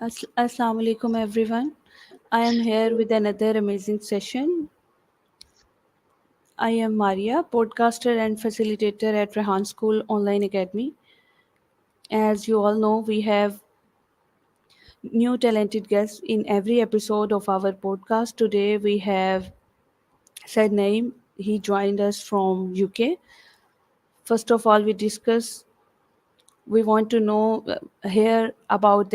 Assalamu alaikum everyone. I am here with another amazing session. I am Maria, podcaster and facilitator at Rehan School Online Academy. As you all know, we have new talented guests in every episode of our podcast. Today we have Said Naim. He joined us from UK. First of all, we want to know here about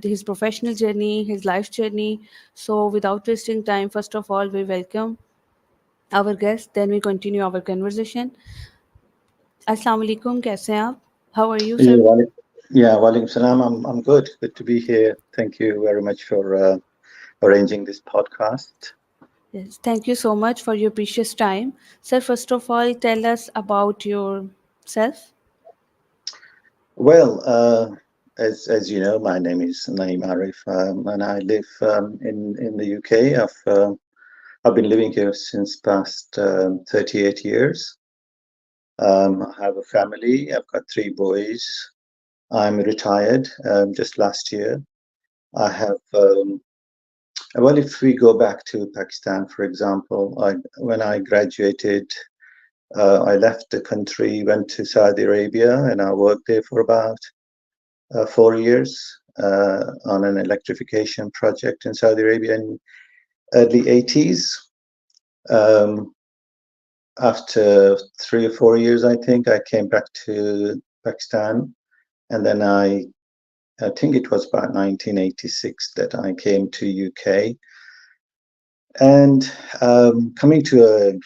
his professional journey, his life journey. So without wasting time, first of all, we welcome our guest, then we continue our conversation. Assalamu alaikum, कैसे हैं आप? How are you, Yeah, sir? Walaikum salam. I'm good. Good to be here. Thank you very much for arranging this podcast. Yes, thank you so much for your precious time. Sir, first of all, tell us about yourself. Well, as you know, my name is Naeem Arif, and I live in the UK. I've been living here since past 38 years. I have a family. I've got three boys. I'm retired just last year. I have well, if we go back to Pakistan, for example, when I graduated, I left the country, went to Saudi Arabia, and I worked there for about 4 years on an electrification project in Saudi Arabia in early 80s. Um, After 3 or 4 years, I think, I came back to Pakistan, and then I think it was about 1986 that I came to UK. And coming to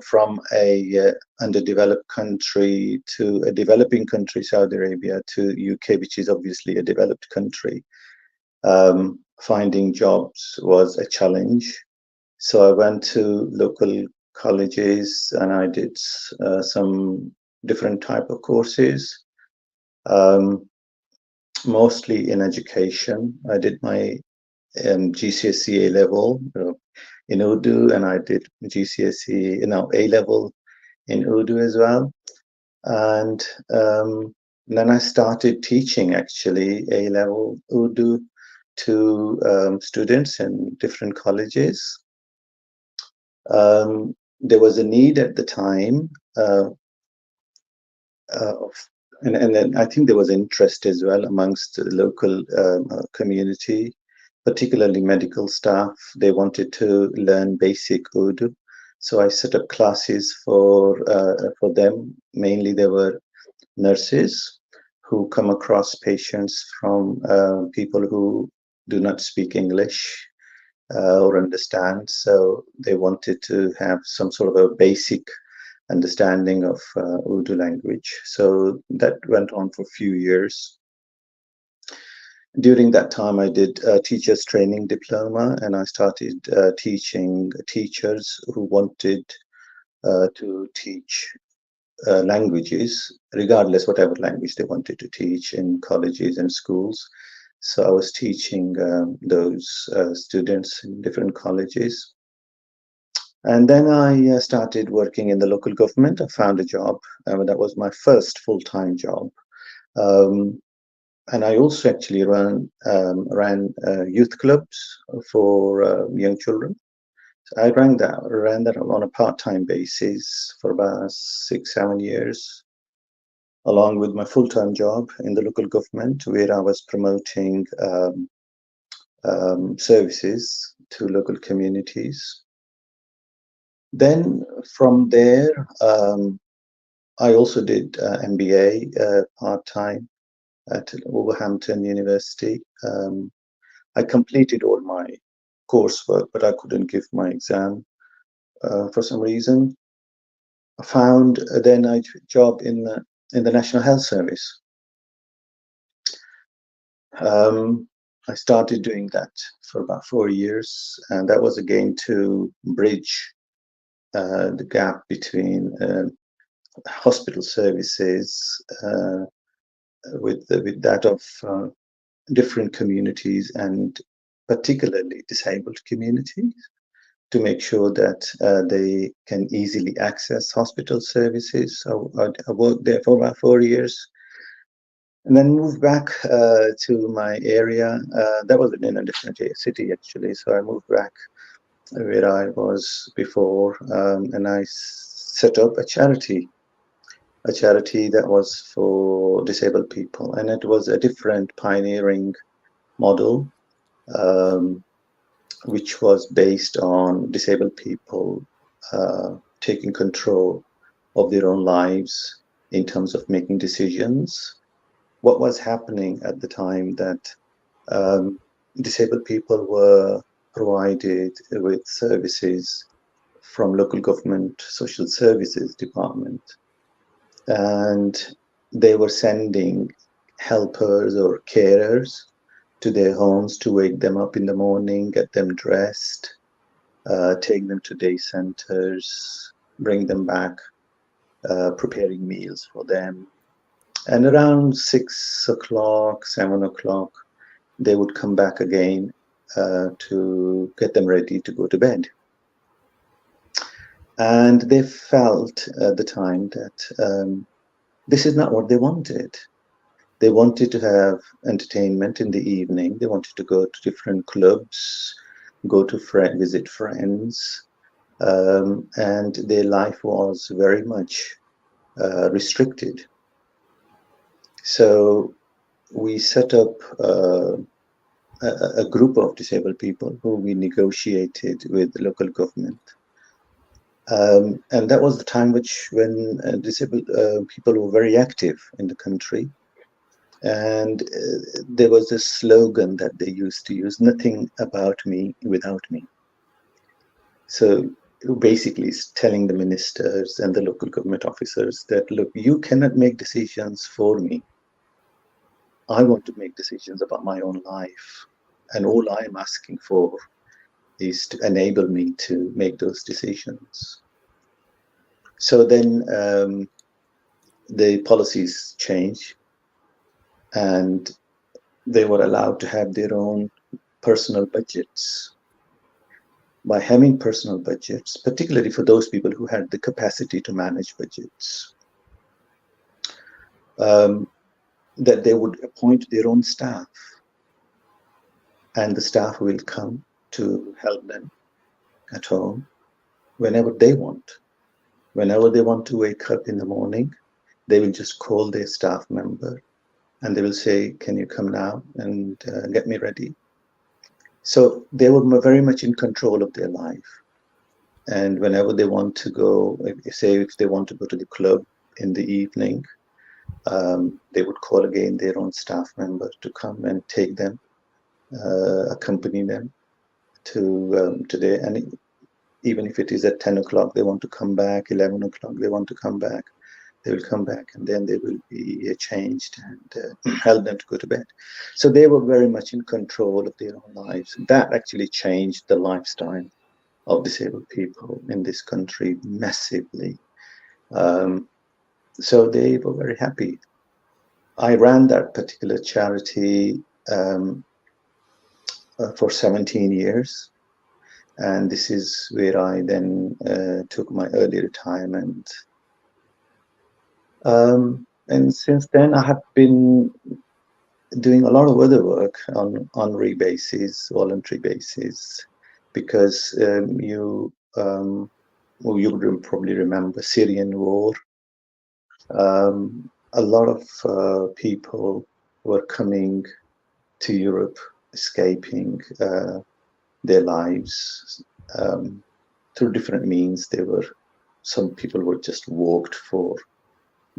from a underdeveloped country to a developing country, Saudi Arabia, to UK, which is obviously a developed country, finding jobs was a challenge. So I went to local colleges and I did some different type of courses, um, mostly in education. I did my GCSE A level in Urdu, and I did GCSE, A level in Urdu as well. And then I started teaching actually A level Urdu to students in different colleges. There was a need at the time of and then I think there was interest as well amongst the local community, particularly medical staff. They wanted to learn basic Urdu, so I set up classes for them. Mainly, they were nurses who come across patients from people who do not speak English or understand. So they wanted to have some sort of a basic understanding of Urdu language. So that went on for a few years. During that time, I did a teachers training diploma, and I started teaching teachers who wanted to teach languages, regardless whatever language they wanted to teach in colleges and schools. So I was teaching those students in different colleges. And then I started working in the local government. I found a job, and that was my first full-time job. Um, and I also actually ran youth clubs for young children. So I ran that on a part-time basis for about 6, 7 years, along with my full-time job in the local government, where I was promoting services to local communities. Then from there, I also did MBA part-time at Wolverhampton University. I completed all my coursework, but I couldn't give my exam for some reason. I found then a job in the National Health Service. I started doing that for about 4 years, and that was again to bridge the gap between hospital services with that of different communities, and particularly disabled communities, to make sure that they can easily access hospital services. So I worked there for about 4 years. and then moved back to my area. That was in a different city actually. So I moved back where I was before, and I set up a charity that was for disabled people, and it was a different pioneering model, um, which was based on disabled people taking control of their own lives in terms of making decisions. What was happening at the time that um, disabled people were provided with services from local government social services department, and they were sending helpers or carers to their homes to wake them up in the morning, get them dressed, take them to day centers, bring them back, preparing meals for them. And around 6 o'clock, 7 o'clock, they would come back again to get them ready to go to bed. And they felt at the time that this is not what they wanted. They wanted to have entertainment in the evening. They wanted to go to different clubs, go to visit friends, and their life was very much restricted. So we set up a group of disabled people who we negotiated with the local government. And that was the time when disabled people were very active in the country. And there was this slogan that they used to use, nothing about me without me. So basically it's telling the ministers and the local government officers that, look, you cannot make decisions for me. I want to make decisions about my own life. And all I'm asking for is to enable me to make those decisions. So then the policies change, and they were allowed to have their own personal budgets. By having personal budgets, particularly for those people who had the capacity to manage budgets, that they would appoint their own staff, and the staff will come to help them at home whenever they want. Whenever they want to wake up in the morning, they will just call their staff member and they will say, can you come now and get me ready? So they were very much in control of their life. And whenever they want to go, if they want to go to the club in the evening, they would call again their own staff member to come and take them, accompany them to there. And even if it is at 10 o'clock, they want to come back, 11 o'clock, they want to come back, they will come back, and then they will be changed and help them to go to bed. So they were very much in control of their own lives. That actually changed the lifestyle of disabled people in this country massively. So they were very happy. I ran that particular charity for 17 years. And this is where I then took my early retirement. And since then, I have been doing a lot of other work on honorary basis, voluntary basis, because you would probably remember Syrian war. A lot of people were coming to Europe, escaping their lives through different means. Some people were just walked for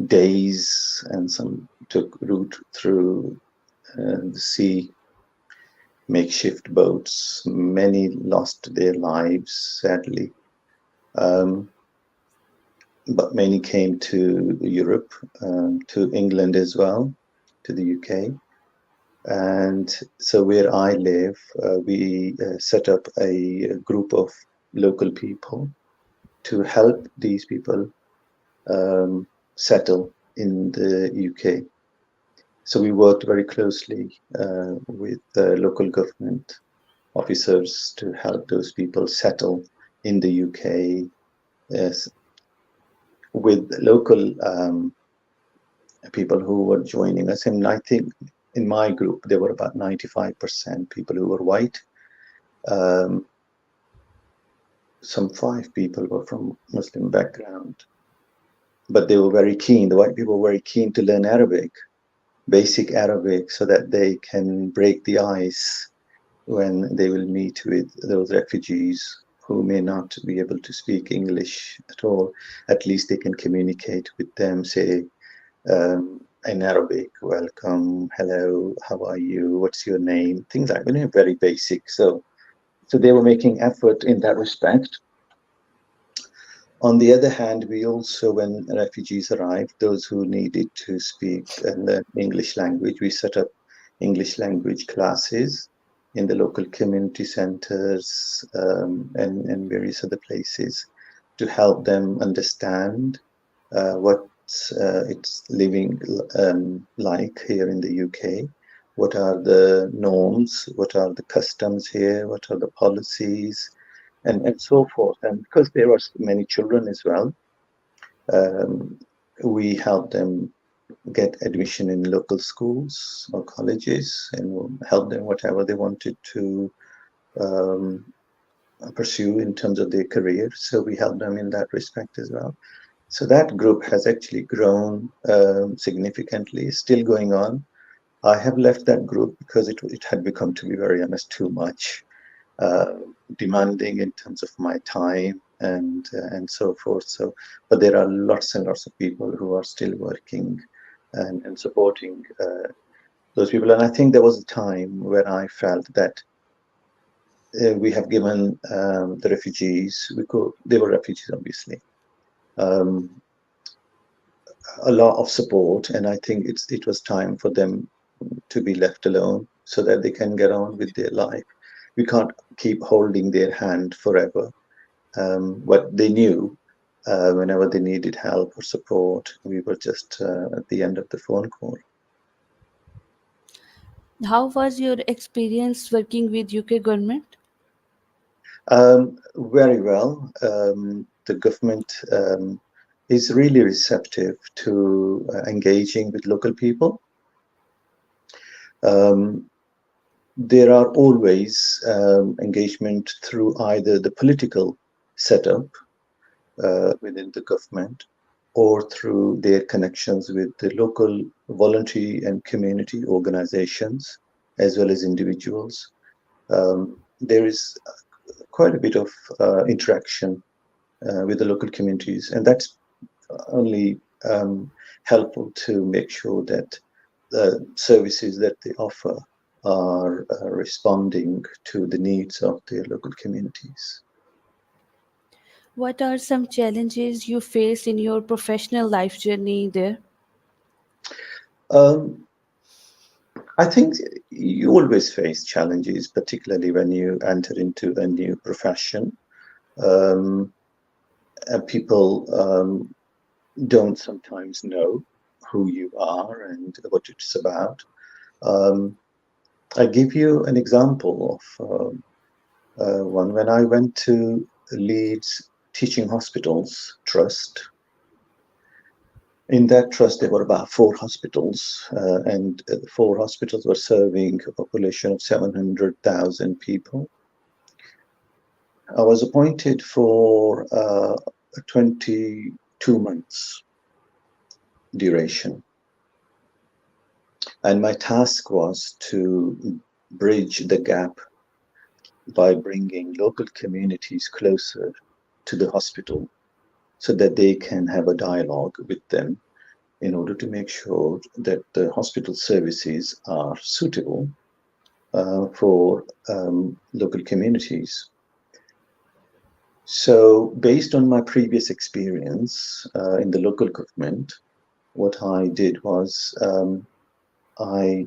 days, and some took route through the sea, makeshift boats. Many lost their lives, sadly. But many came to Europe, to England as well, to the UK. And so where I live, we set up a group of local people to help these people settle in the UK. So we worked very closely with the local government officers to help those people settle in the UK, with local people who were joining us. And I think in my group, there were about 95% people who were white. Um, some 5 people were from Muslim background, but they were very keen. The white people were very keen to learn Arabic, basic Arabic, so that they can break the ice when they will meet with those refugees who may not be able to speak English at all. At least they can communicate with them, say, in Arabic, welcome, hello, how are you, what's your name, things like that, very basic. So they were making effort in that respect. On the other hand, we also, when refugees arrived, those who needed to speak and learn English language, we set up English language classes in the local community centers, and various other places to help them understand what it's living like here in the UK. What are the norms? What are the customs here? What are the policies? And so forth. And because there are many children as well, um, we help them get admission in local schools or colleges and help them whatever they wanted to um, pursue in terms of their career. So we help them in that respect as well. So that group has actually grown significantly, still going on. I have left that group because it had become, to be very honest, too much. uh, demanding in terms of my time and so forth. So, but there are lots and lots of people who are still working and supporting those people. And I think there was a time where I felt that we have given the refugees, they were refugees, obviously, um, a lot of support, and I think it was time for them to be left alone so that they can get on with their life. We can't keep holding their hand forever. But they knew whenever they needed help or support, we were just at the end of the phone call. How was your experience working with UK government? Very well. The government is really receptive to engaging with local people. Um, there are always engagement through either the political setup within the government or through their connections with the local voluntary and community organizations as well as individuals. There is quite a bit of interaction with the local communities, and that's only helpful to make sure that the services that they offer are responding to the needs of their local communities. What are some challenges you faced in your professional life journey there? Um, I think you always face challenges, particularly when you enter into a new profession. Um, People don't sometimes know who you are and what it's about. Um, I give you an example of one. When I went to Leeds Teaching Hospitals Trust, in that trust there were about 4 hospitals, and 4 hospitals were serving a population of 700,000 people. I was appointed for 22 months duration, and my task was to bridge the gap by bringing local communities closer to the hospital so that they can have a dialogue with them in order to make sure that the hospital services are suitable for local communities. So, based on my previous experience in the local government, what I did was I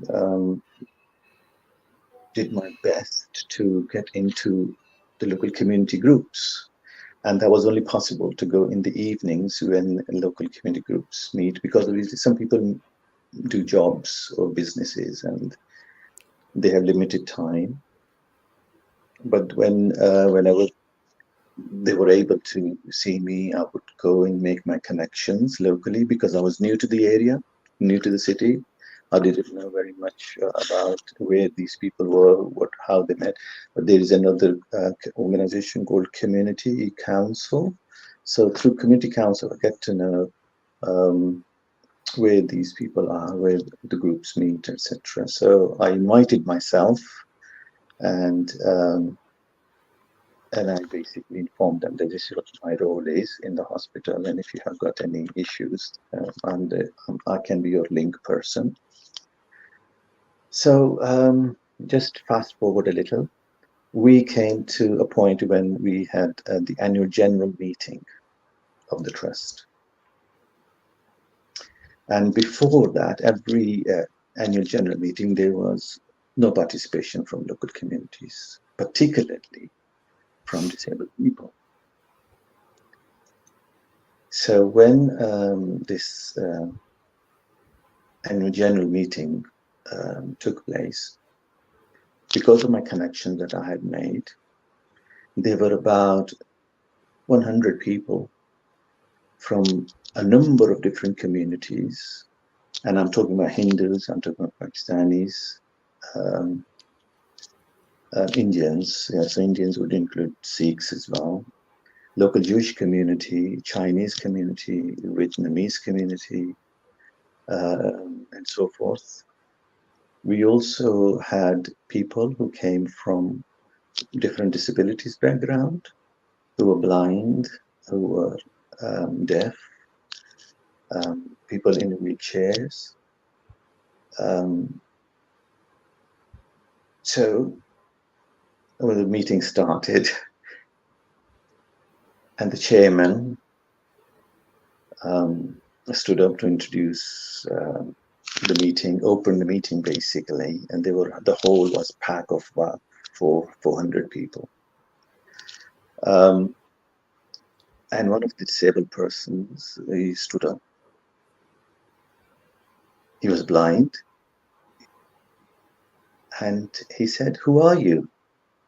did my best to get into the local community groups. And that was only possible to go in the evenings when local community groups meet, because obviously some people do jobs or businesses and they have limited time. But whenever they were able to see me, I would go and make my connections locally because I was new to the area. new to the city. I didn't know very much about where these people were, how they met. But there is another organization called Community Council. So through Community Council, I get to know um, where these people are, where the groups meet, etc. So I invited myself, and I basically informed them that this is what my role is in the hospital, and if you have got any issues, I can be your link person. So just fast forward a little. We came to a point when we had the annual general meeting of the trust. And before that, every annual general meeting, there was no participation from local communities, particularly from disabled people. So when this annual general meeting took place, because of my connections that I had made, there were about 100 people from a number of different communities. And I'm talking about Hindus, I'm talking about Pakistanis, Indians. Yeah, so Indians would include Sikhs as well. Local Jewish community, Chinese community, Vietnamese community, and so forth. We also had people who came from different disabilities background, who were blind, who were deaf, people in wheelchairs. So when the meeting started, and the chairman stood up to introduce the meeting, open the meeting basically, and the hall was packed of about 400 people. And one of the disabled persons, he stood up. He was blind, and he said, "Who are you?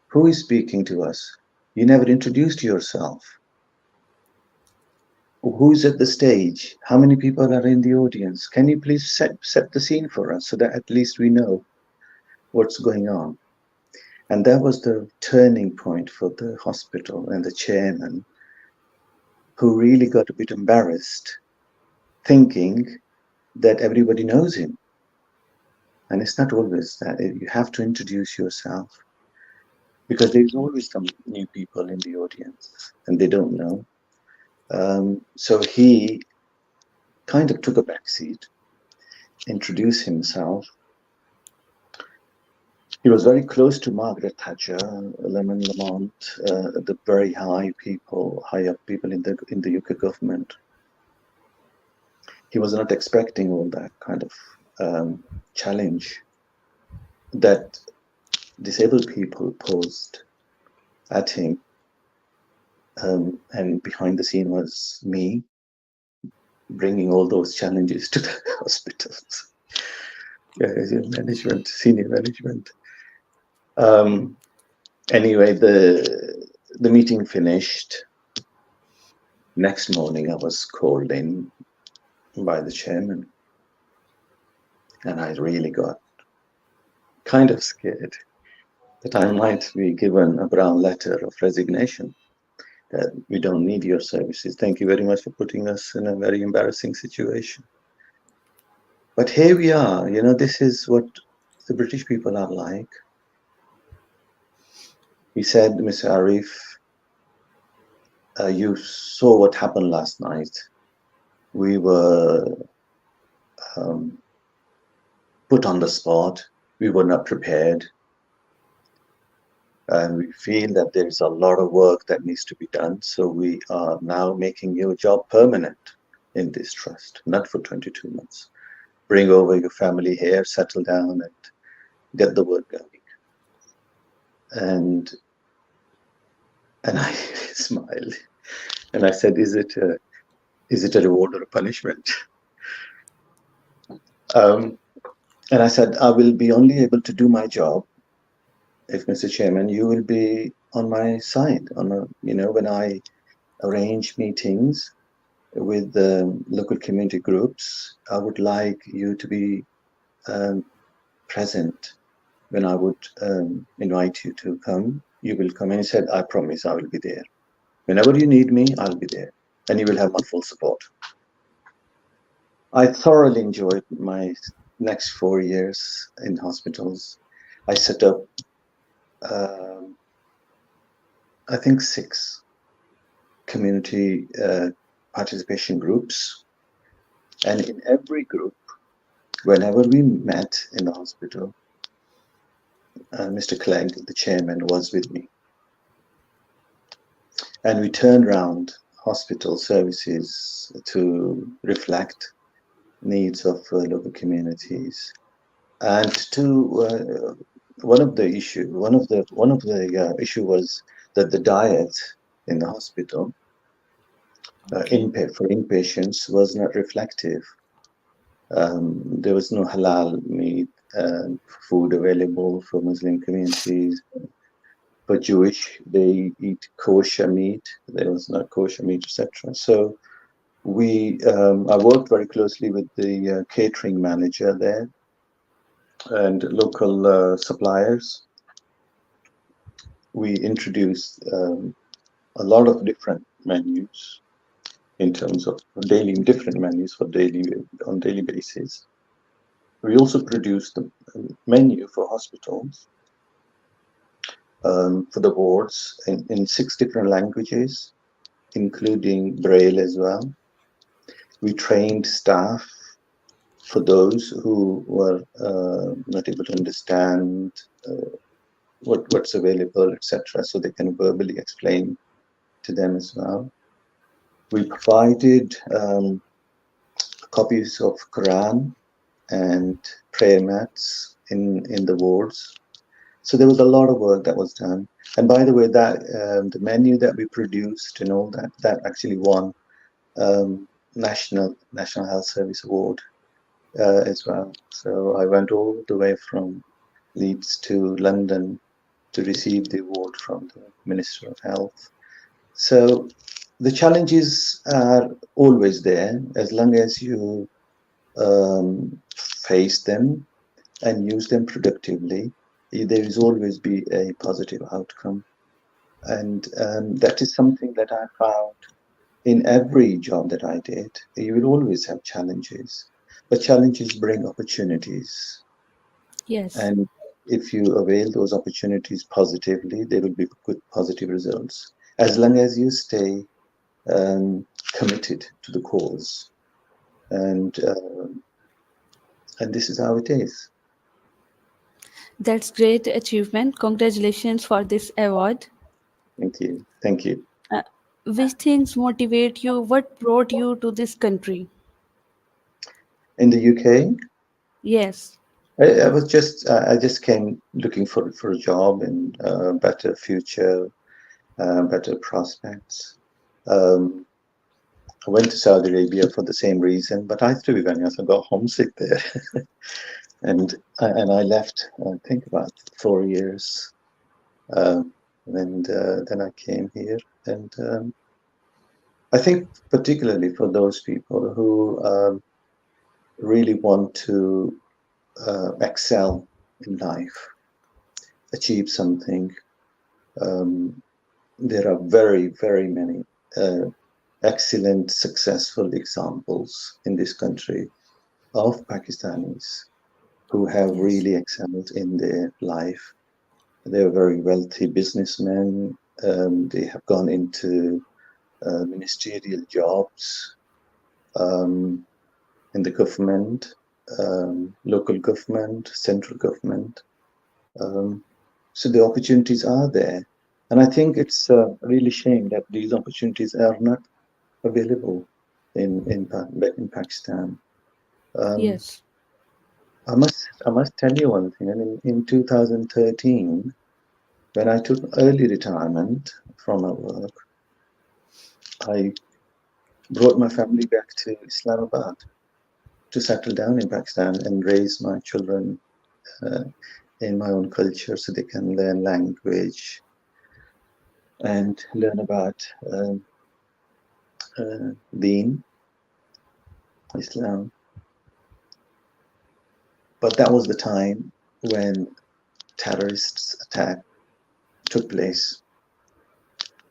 Who is speaking to us? You never introduced yourself. Who's at the stage? How many people are in the audience? Can you please set the scene for us so that at least we know what's going on?" And that was the turning point for the hospital and the chairman, who really got a bit embarrassed, thinking that everybody knows him. And it's not always that. You have to introduce yourself, because there's always some new people in the audience and they don't know. So he kind of took a backseat, introduced himself. He was very close to Margaret Thatcher, Lemon Lamont, the very high up people in the UK government. He was not expecting all that kind of challenge that disabled people posed at him. And behind the scene was me bringing all those challenges to the hospitals. Yeah, management, senior management. Anyway, the meeting finished. Next morning, I was called in by the chairman, and I really got kind of scared that I might be given a brown letter of resignation, that we don't need your services. Thank you very much for putting us in a very embarrassing situation. But here we are. This is what the British people are like. He said, "Mr. Arif, you saw what happened last night. We were put on the spot. We were not prepared. And we feel that there's a lot of work that needs to be done. So we are now making your job permanent in this trust, not for 22 months. Bring over your family here, settle down, and get the work going." And I smiled, and I said, "Is it a reward or a punishment?" And I said, "I will be only able to do my job if, Mr. Chairman, you will be on my side. When I arrange meetings, with local community groups, I would like you to be present when I would invite you to come. You will come. And he said, I promise I will be there. Whenever you need me, I'll be there. And you will have my full support. I thoroughly enjoyed my next 4 years in hospitals. I set up, um, I think, 6 community participation groups. And in every group, whenever we met in the hospital, Mr. Clegg, the chairman, was with me. And we turned around hospital services to reflect needs of local communities. And one of the issue was that the diet in the hospital Okay. for inpatients was not reflective. There was no halal meat food available for Muslim communities. For Jewish, they eat kosher meat. There was not kosher meat, etc. So I worked very closely with the catering manager there and local suppliers. We introduced a lot of different menus in terms of different menus for on daily basis. We also produced a menu for hospitals, for the wards in 6 different languages, including Braille as well. We trained staff for those who were not able to understand what's available, etc., so they can verbally explain to them as well. We provided copies of Quran and prayer mats in the wards. So there was a lot of work that was done. And by the way, that the menu that we produced and all that actually won National Health Service Award as well. So I went all the way from Leeds to London to receive the award from the Minister of Health. So the challenges are always there as long as you face them and use them productively. There is always be a positive outcome, and that is something that I found in every job that I did. You will always have challenges, but challenges bring opportunities, Yes. and if you avail those opportunities positively, there will be good positive results as long as you stay committed to the cause, and this is how it is. That's great achievement. Congratulations for this award. Thank you. Uh, which things motivate you? What brought you to this country? In the UK, Yes. I just came looking for a job and better future, better prospects. Um, I went to Saudi Arabia for the same reason, but I have to be very honest, I got homesick there, and I left. I think about 4 years, um, and then I came here, and I think particularly for those people who really want to excel in life, achieve something. Um, there are very, very many excellent, successful examples in this country of Pakistanis who have Yes. really excelled in their life. They're very wealthy businessmen. They have gone into ministerial jobs um, in the government, local government, central government. Um, so the opportunities are there. And I think it's really shame that these opportunities are not available in Pakistan. Um, Yes. I must tell you one thing. I mean, in 2013, when I took early retirement from my work, I brought my family back to Islamabad to settle down in Pakistan and raise my children uh, in my own culture so they can learn language and learn about Deen. Islam. But that was the time when terrorists attack took place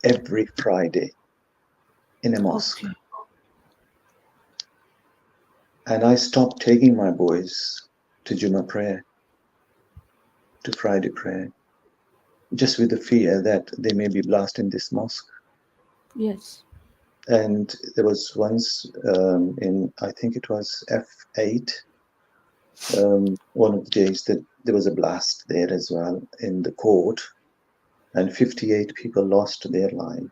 every Friday in a mosque. Okay. And I stopped taking my boys to Jummah prayer, to Friday prayer, just with the fear that they may be blasted in this mosque. Yes. And there was once in, I think it was F8, one of the days that there was a blast there as well in the court, and 58 people lost their life,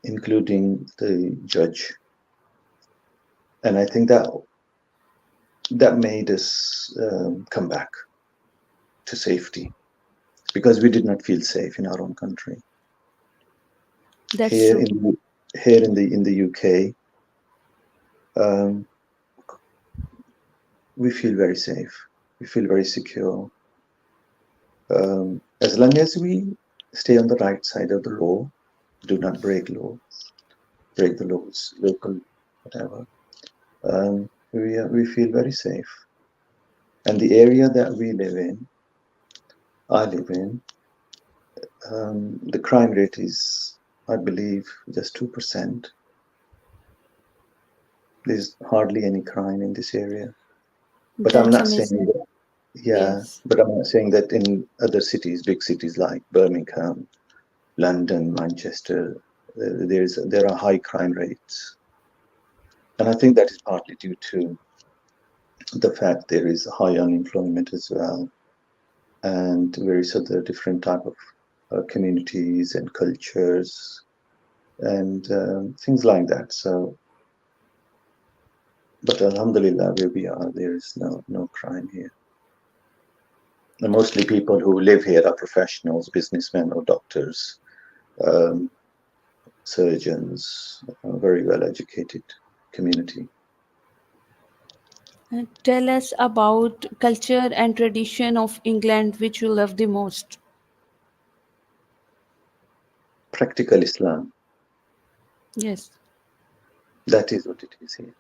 including the judge. And I think that made us come back to safety, because we did not feel safe in our own country. That's Here true. in the UK, we feel very safe. We feel very secure. As long as we stay on the right side of the law, do not break the laws, local, whatever. We feel very safe. And the area that I live in, the crime rate is, I believe, just 2%. There's hardly any crime in this area. But I'm That's not saying amazing. that, yeah, Yes. but I'm not saying that in other cities, big cities like Birmingham, London, Manchester, there are high crime rates. And I think that is partly due to the fact there is high unemployment as well, and various other different type of communities and cultures and things like that. So, but Alhamdulillah, where we are, there is no crime here. And mostly people who live here are professionals, businessmen or doctors, um, surgeons, very well educated community. Tell us about culture and tradition of England which you love the most. Practical Islam, Yes. that is what it is here.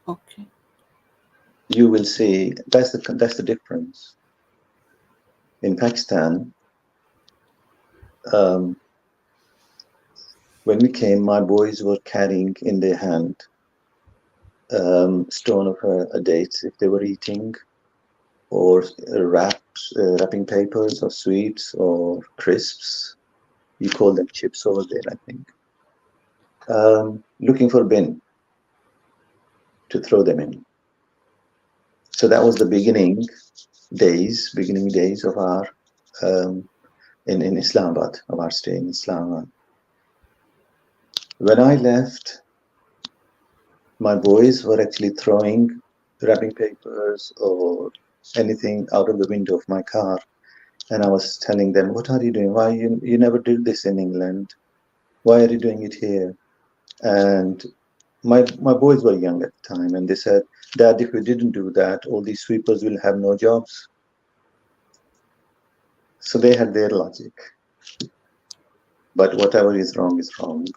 Okay. You will see that's the difference. In Pakistan, um, when we came, my boys were carrying in their hand stone of a dates if they were eating, or wrapping papers, or sweets, or crisps. You call them chips over there, I think. Looking for a bin to throw them in. So that was the beginning days of our um, in Islamabad, of our stay in Islamabad. When I left, my boys were actually throwing wrapping papers or anything out of the window of my car. And I was telling them, what are you doing? Why you never did this in England? Why are you doing it here? And my boys were young at the time, and they said, Dad, if we didn't do that, all these sweepers will have no jobs. So they had their logic. But whatever is wrong is wrong.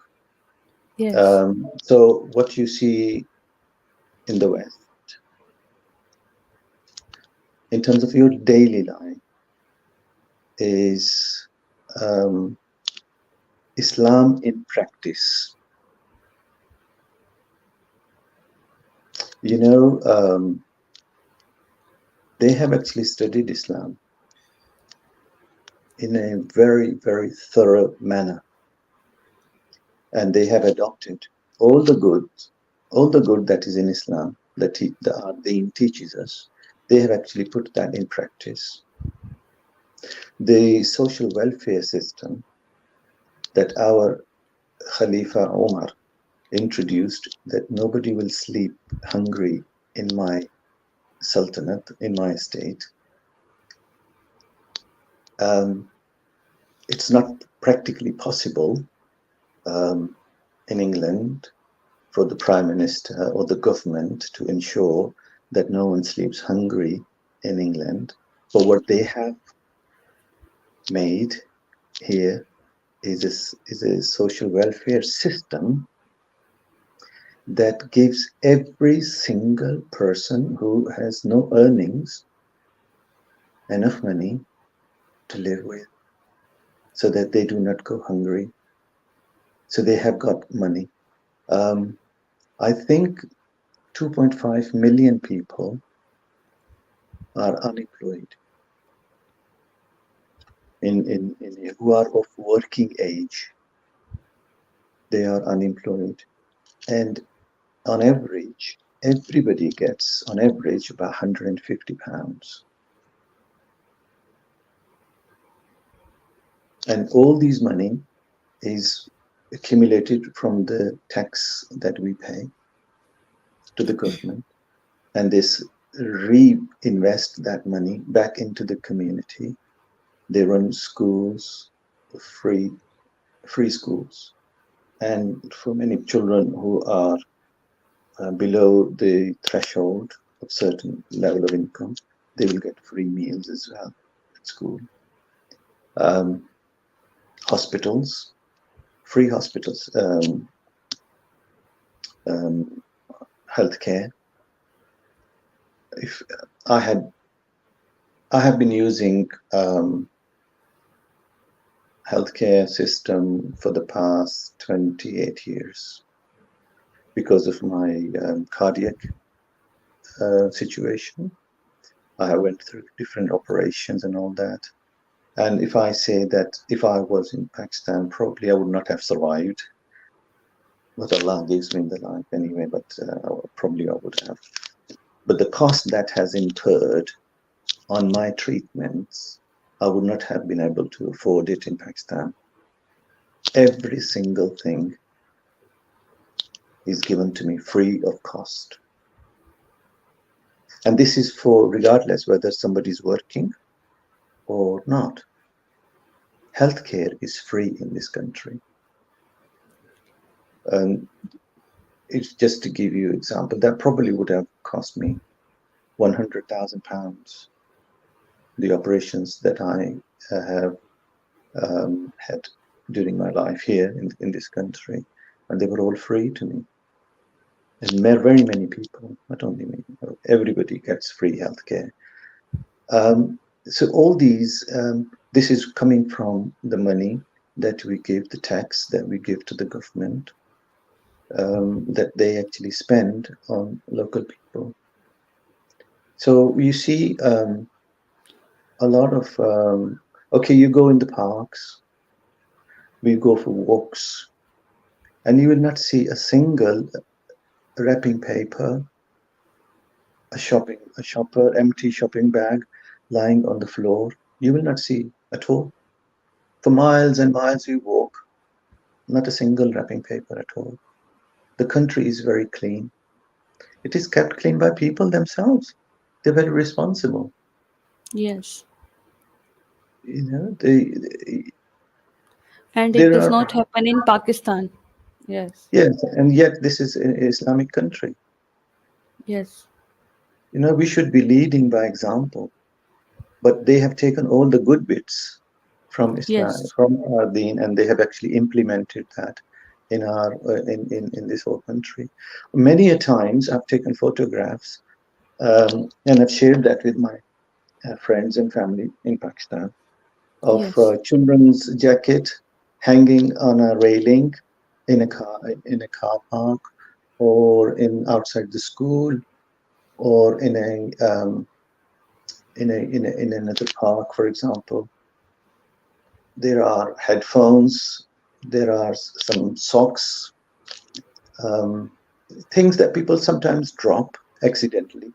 Yes. So what you see in the West, in terms of your daily life, is Islam in practice. You know, they have actually studied Islam in a very, very thorough manner, and they have adopted all the good, all the good that is in Islam that our Deen teaches us. They have actually put that in practice. The social welfare system that our Khalifa Omar introduced, that nobody will sleep hungry in my sultanate, in my state. It's not practically possible in England for the Prime Minister or the government to ensure that no one sleeps hungry in England. But what they have made here is a social welfare system that gives every single person who has no earnings enough money to live with so that they do not go hungry. So they have got money. Um, I think 2.5 million people are unemployed in who are of working age. They are unemployed. And on average, everybody gets on average about £150. And all these money is accumulated from the tax that we pay to the government. And this reinvest that money back into the community. They run schools, free schools. And for many children who are below the threshold of certain level of income, they will get free meals as well at school. Um, Hospitals, free hospitals, um, healthcare. If I have been using healthcare system for the past 28 years because of my cardiac situation. I went through different operations and all that. And if I say that if I was in Pakistan, probably I would not have survived. But Allah gives me the life anyway, but probably I would have. But the cost that has incurred on my treatments, I would not have been able to afford it in Pakistan. Every single thing is given to me free of cost. And this is for regardless whether somebody's working or not. Healthcare is free in this country. And it's just to give you an example, that probably would have cost me £100,000, the operations that I have had during my life here in this country. And they were all free to me. And very many people, not only me, everybody gets free healthcare. So all these, this is coming from the money that we give, the tax that we give to the government, that they actually spend on local people. So you see a lot of, okay, you go in the parks, we go for walks, and you will not see a single wrapping paper, a shopper, empty shopping bag lying on the floor. You will not see at all. For miles and miles you walk, not a single wrapping paper at all. The country is very clean. It is kept clean by people themselves. They're very responsible. Yes. You know, And it there does are, not happen in Pakistan. Yes. yes, and yet this is an Islamic country. Yes. You know, we should be leading by example, but they have taken all the good bits from Islam, Yes. from our deen, and they have actually implemented that in our in this whole country. Many a times I've taken photographs and I've shared that with my friends and family in Pakistan of Yes. children's jacket hanging on a railing in a car park or in outside the school or in another park, for example. There are headphones, there are some socks, um, things that people sometimes drop accidentally.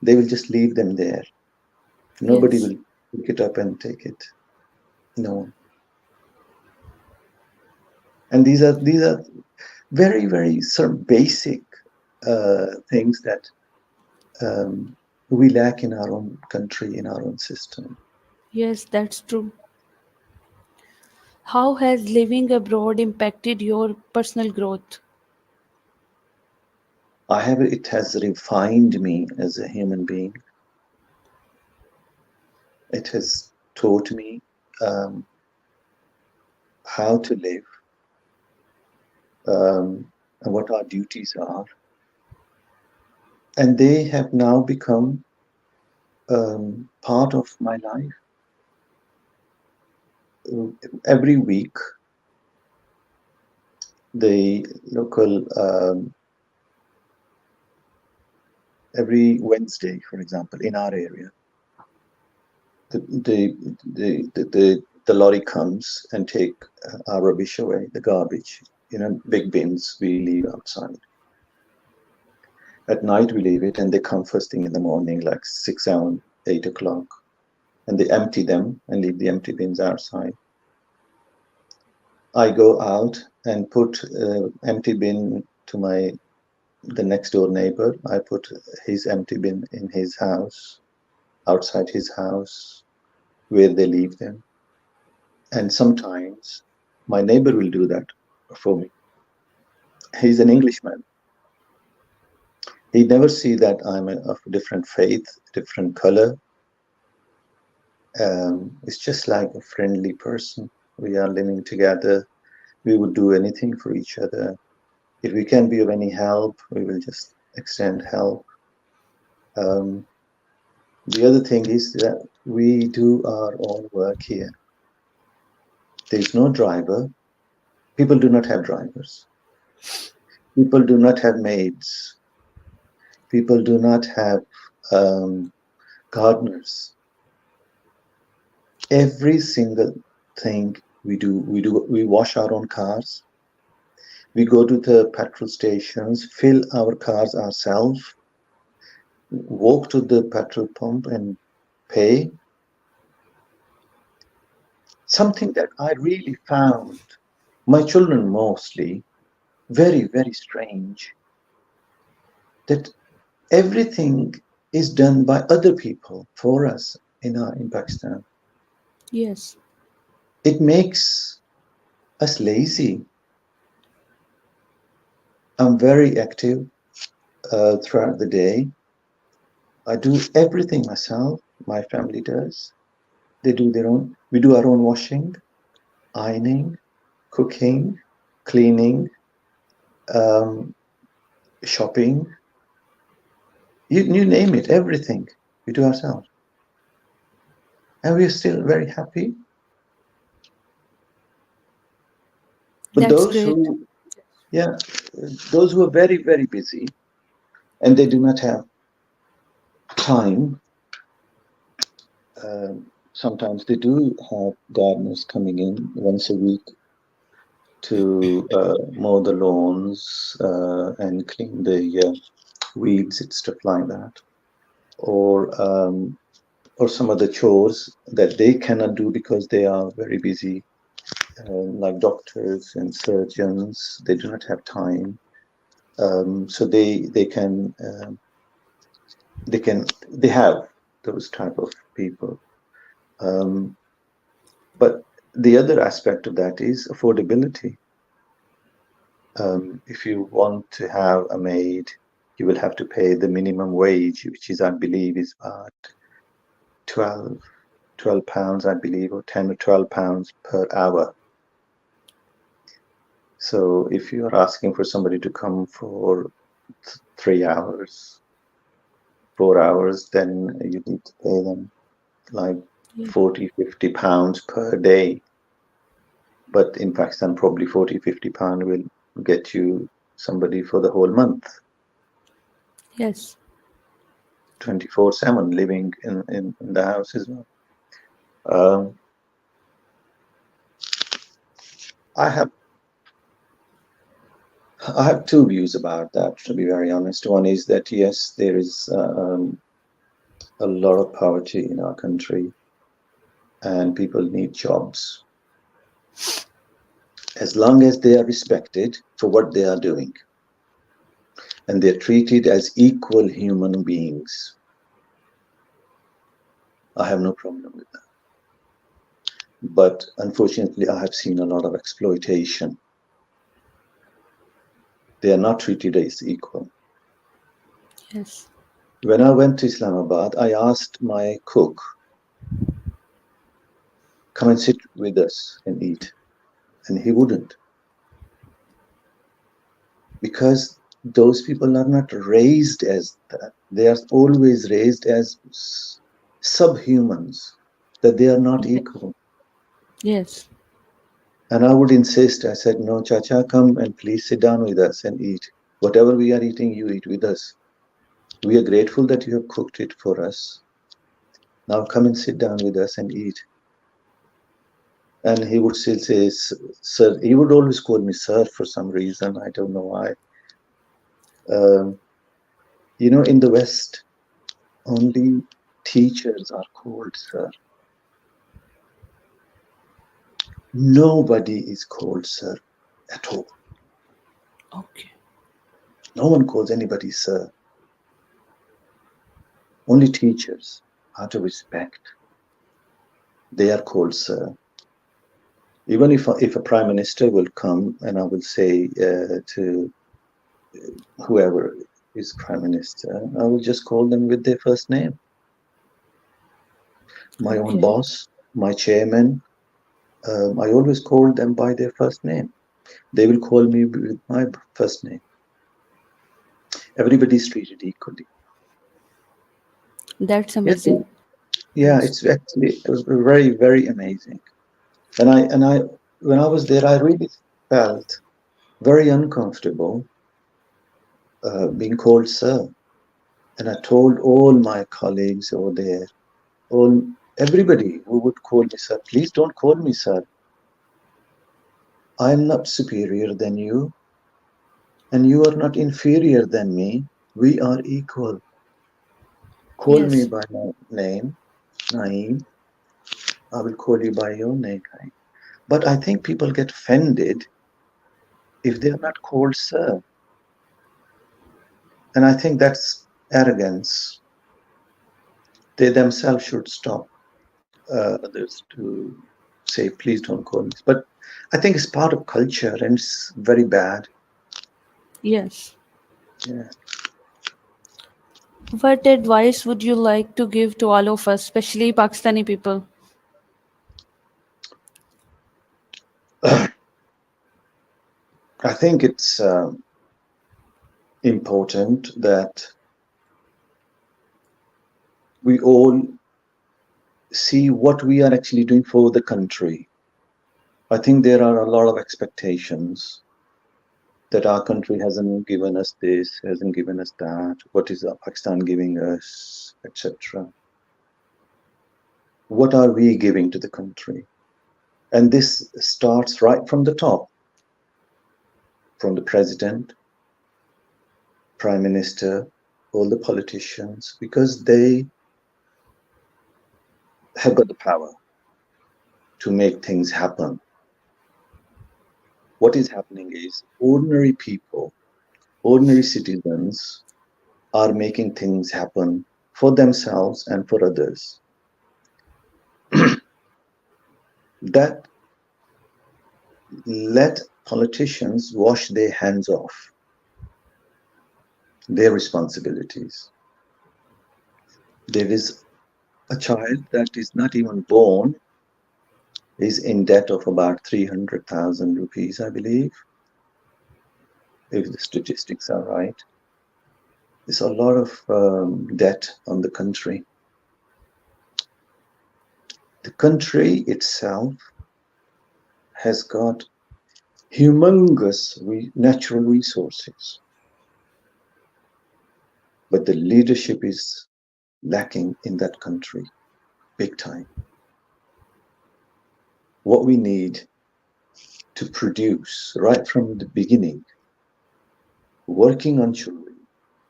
They will just leave them there. Nobody Yes. will pick it up and take it. No one. And these are very sort of basic things that we lack in our own country, in our own system. Yes, that's true. How has living abroad impacted your personal growth? It has refined me as a human being. It has taught me how to live. and what our duties are. And they have now become part of my life. Every week, the local, every Wednesday, for example, in our area, the lorry comes and take our rubbish away, the garbage, big bins we leave outside. At night we leave it, and they come first thing in the morning, like 6, 7, 8 o'clock, and they empty them and leave the empty bins outside. I go out and put empty bin to the next door neighbor. I put his empty bin in his house, outside his house, where they leave them. And sometimes my neighbor will do that for me. He's an Englishman. He never see that I'm of a different faith, different color. It's just like a friendly person. We are living together. We would do anything for each other. If we can be of any help, we will just extend help. The other thing is that we do our own work here. There's no driver. People do not have drivers. People do not have maids. People do not have gardeners. Every single thing we wash our own cars. We go to the petrol stations, fill our cars ourselves, walk to the petrol pump and pay. Something that I really found, my children mostly, very, very strange, that everything is done by other people for us in Pakistan. Yes. It makes us lazy. I'm very active throughout the day. I do everything myself. My family does. They do their own. We do our own washing, ironing, cooking, cleaning, shopping. You name it, everything we do ourselves. And we're still very happy. But That's those great. those who are very, very busy and they do not have time, sometimes they do have gardeners coming in once a week to mow the lawns and clean the weeds and stuff like that, or some other chores that they cannot do because they are very busy, like doctors and surgeons. They do not have time, so they have those type of people. But the other aspect of that is affordability. If you want to have a maid, you will have to pay the minimum wage, which is, I believe, is about 12 pounds, I believe, or 10 or 12 pounds per hour. So if you are asking for somebody to come for 3 hours, 4 hours, then you need to pay them like 40, 50 pounds per day. But in Pakistan, probably 40, 50 pounds will get you somebody for the whole month. Yes. 24/7 living in the house as well. I have two views about that, to be very honest. One is that yes, there is a lot of poverty in our country, and people need jobs. As long as they are respected for what they are doing, and they're treated as equal human beings, I have no problem with that. But unfortunately, I have seen a lot of exploitation. They are not treated as equal. Yes. When I went to Islamabad, I asked my cook, come and sit with us and eat. And he wouldn't. because those people are not raised as that. They are always raised as subhumans, that they are not Ye- equal. Yes. And I would insist, I said, no, Chacha, come and please sit down with us and eat. Whatever we are eating, you eat with us. We are grateful that you have cooked it for us. Now come and sit down with us and eat. And he would still say, sir, he would always call me sir for some reason. I don't know why. Um, in the West, only teachers are called sir. Nobody is called sir at all. Okay. No one calls anybody sir. Only teachers, out of respect, they are called sir. Even if a prime minister will come and I will say to whoever is prime minister, I will just call them with their first name. My own Okay. boss, my chairman, I always call them by their first name. They will call me with my first name. Everybody is treated equally. That's Yeah, amazing. yeah, Yes. it was very, very amazing. And I when I was there, I really felt very uncomfortable being called sir. And I told all my colleagues over there, all everybody who would call me sir, please don't call me sir. I am not superior than you, and you are not inferior than me. We are equal. Call me Yes. by my name, Naeem. I will call you by your name, Naeem. But I think people get offended if they are not called sir. And I think that's arrogance. They themselves should stop others to say, please don't call me. But I think it's part of culture and it's very bad. Yes. Yeah. What advice would you like to give to all of us, especially Pakistani people? I think it's important that we all see what we are actually doing for the country. I think there are a lot of expectations that our country hasn't given us this, hasn't given us that, what is Pakistan giving us, etc. What are we giving to the country? And this starts right from the top, from the president, prime minister, all the politicians, because they have got the power to make things happen. What is happening is ordinary people, ordinary citizens are making things happen for themselves and for others. That let politicians wash their hands off their responsibilities. There is a child that is not even born is in debt of about 300,000 rupees, I believe, if the statistics are right. There's a lot of debt on the country. The country itself has got humongous natural resources, but the leadership is lacking in that country big time. What we need to produce right from the beginning, working on children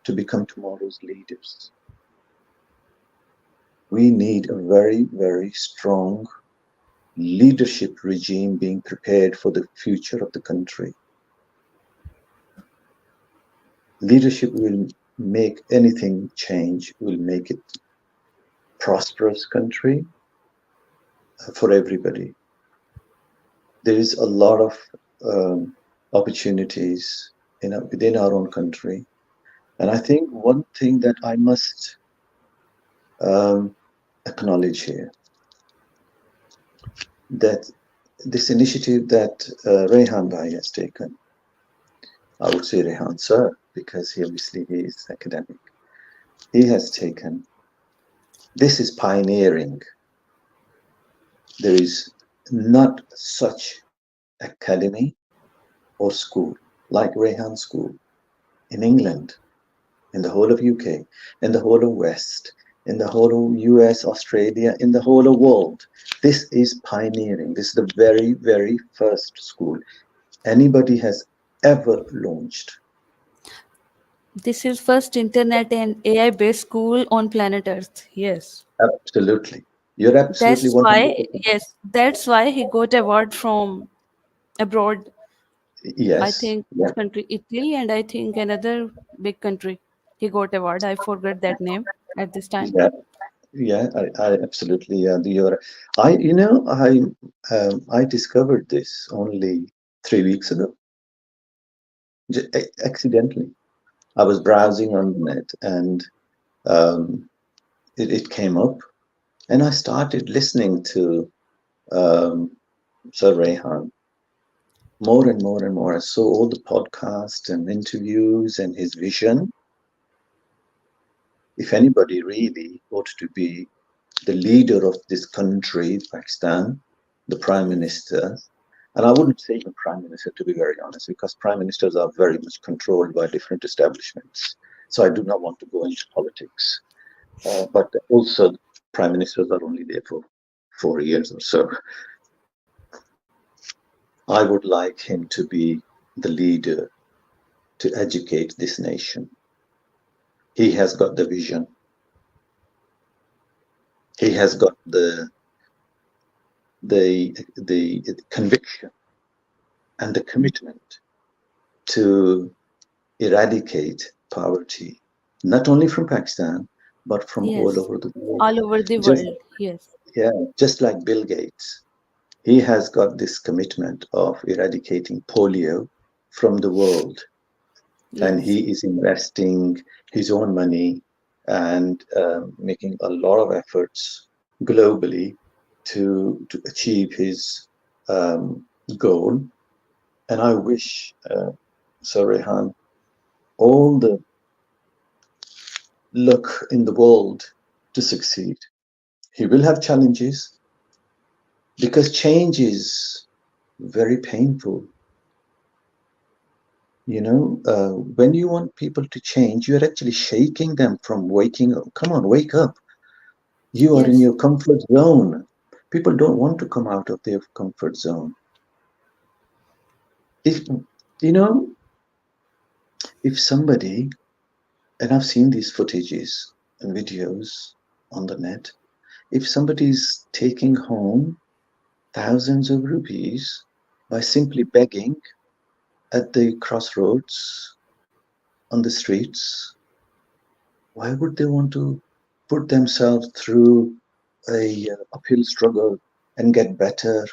to become tomorrow's leaders, we need a very, very strong leadership regime being prepared for the future of the country. Leadership will make anything change, will make it prosperous country for everybody. There is a lot of opportunities within our own country. And I think one thing that I must acknowledge here, that this initiative that Rehan Bhai has taken, I would say Rehan sir, because he is academic. He has taken, this is pioneering. There is not such academy or school like Rehan School in England, in the whole of UK, in the whole of West, in the whole of US, Australia, in the whole of world. This is pioneering. This is the very, very first school anybody has ever launched. This is first internet and AI based school on planet Earth. Yes. Absolutely. You're absolutely That's why, 100%. yes, that's why he got award from abroad. I Yes. think Yeah. which country, Italy, and I think another big country. He got award. I forgot that name at this time. Yeah. Yeah. I absolutely. Yeah. You're, I discovered this only 3 weeks ago, accidentally. I was browsing Okay. on the net and um, it came up, and I started listening to um, Sir Rehan more and more and more. I saw all the podcasts and interviews and his vision. If anybody really ought to be the leader of this country, Pakistan, the prime minister, and I wouldn't say even prime minister to be very honest, because prime ministers are very much controlled by different establishments. So I do not want to go into politics. But also, prime ministers are only there for 4 years or so. I would like him to be the leader to educate this nation. He has got the vision. He has got the conviction and the commitment to eradicate poverty, not only from Pakistan, but from all Yes, over the world. all over the Just world. Yes, yeah, just like Bill Gates, he has got this commitment of eradicating polio from the world, and yes, he is investing his own money and making a lot of efforts globally to achieve his um, goal. And I wish Sir Rehan all the luck in the world to succeed. He will have challenges because change is very painful. When you want people to change, you're actually shaking them from waking up. Come on, wake up. You are in yes, your comfort zone. People don't want to come out of their comfort zone. If you know, if somebody, and I've seen these footages and videos on the net, if somebody's taking home thousands of rupees by simply begging at the crossroads on the streets, why would they want to put themselves through a uphill struggle and get better?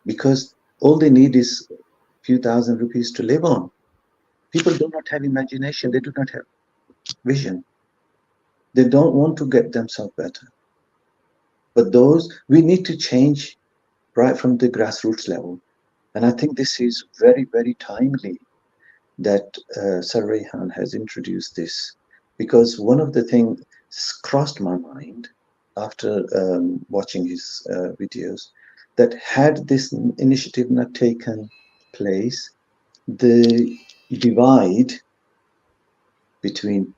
Because all they need is a few thousand rupees to live on. People do not have imagination, they do not have vision. They don't want to get themselves better. But those, we need to change right from the grassroots level. And I think this is very, very timely that Sir Rehan has introduced this, because one of the things crossed my mind after watching his videos, that had this initiative not taken place, the divide between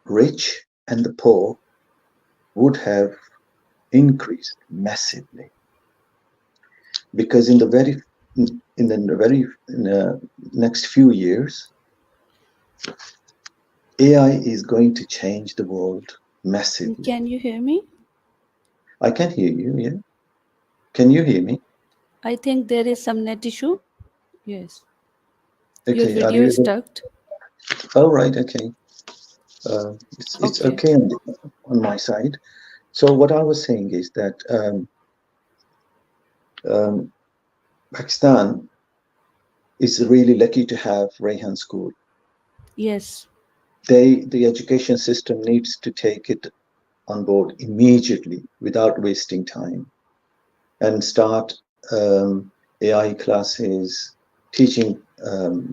rich and the poor would have increased massively, because in the next few years, AI is going to change the world massively. can you hear me? I can hear you. Yeah. Can you hear me? I think there is some net issue. Yes, your Okay. Are video you is able? stuck. Oh, right. Okay. It's Okay. okay on my side. So what I was saying is that um, Pakistan is really lucky to have Rayhan School. Yes, The education system needs to take it on board immediately without wasting time and start AI classes, teaching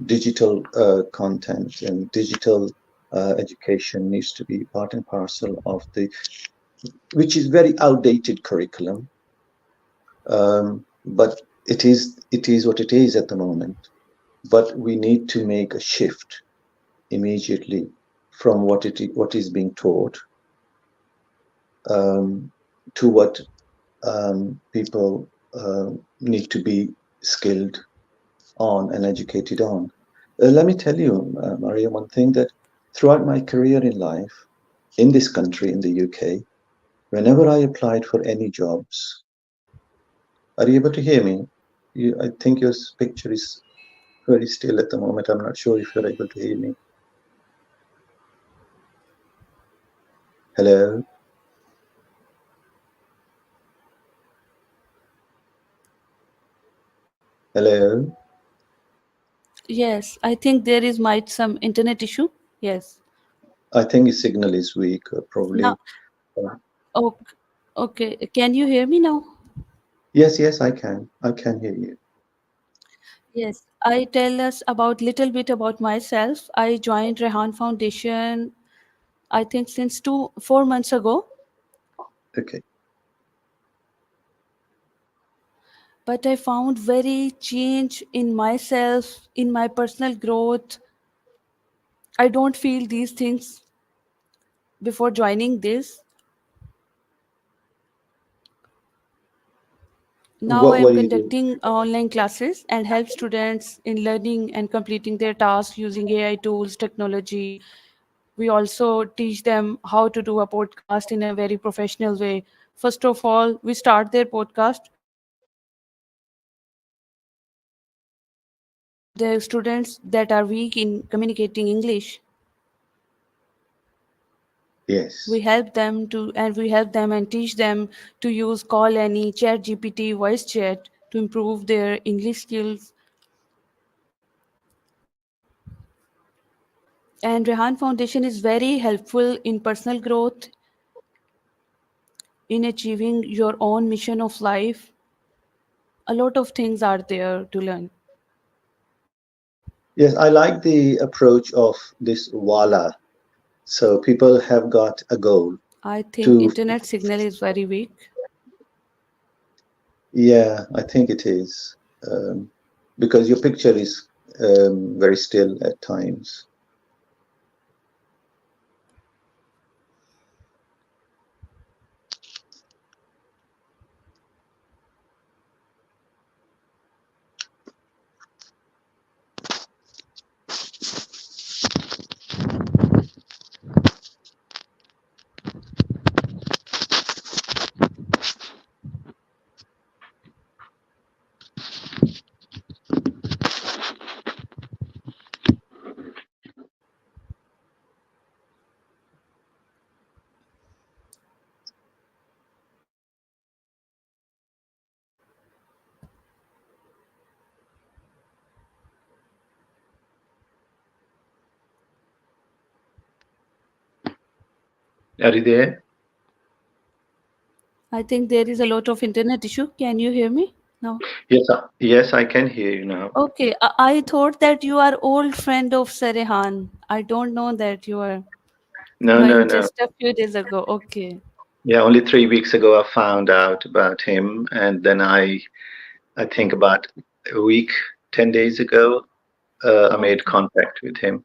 digital content and digital education needs to be part and parcel of the, which is very outdated curriculum, but it is what it is at the moment. But we need to make a shift immediately from what is being taught to what people need to be skilled on and educated on. Let me tell you, Maria, one thing that throughout my career in life, in this country, in the UK, whenever I applied for any jobs, are you able to hear me? I think your picture is very still at the moment. I'm not sure if you're able to hear me. Hello? Hello? Yes, I think there is might some internet issue. Yes. I think his signal is weak, Now, probably. Uh, oh, okay. Can you hear me now? yes, yes, I can. I can hear you. Yes. I tell us about little bit about myself. I joined Rehan Foundation, I think since 4 months ago, Okay. but I found very change in myself, in my personal growth. I don't feel these things before joining this. Now I What am were you doing? conducting online classes and help students in learning and completing their tasks using AI tools, technology. We also teach them how to do a podcast in a very professional way. First of all, we start their podcast the students that are weak in communicating English. Yes. We help them and teach them to use Call Any, Chat GPT, voice chat to improve their English skills. And Rehan Foundation is very helpful in personal growth, in achieving your own mission of life. A lot of things are there to learn. Yes, I like the approach of this Wala. So people have got a goal I think to, internet signal is very weak. yeah, I think it is. Because your picture is very still at times. Are you there? I think there is a lot of internet issue. Can you hear me now? Yes, yes, I can hear you now. Okay, I thought that you are old friend of Sarehan. I don't know that you are No, no, joined no. just a few days ago. Okay. Yeah, only 3 weeks ago I found out about him, and then I think about a week, 10 days ago, I made Okay. contact with him.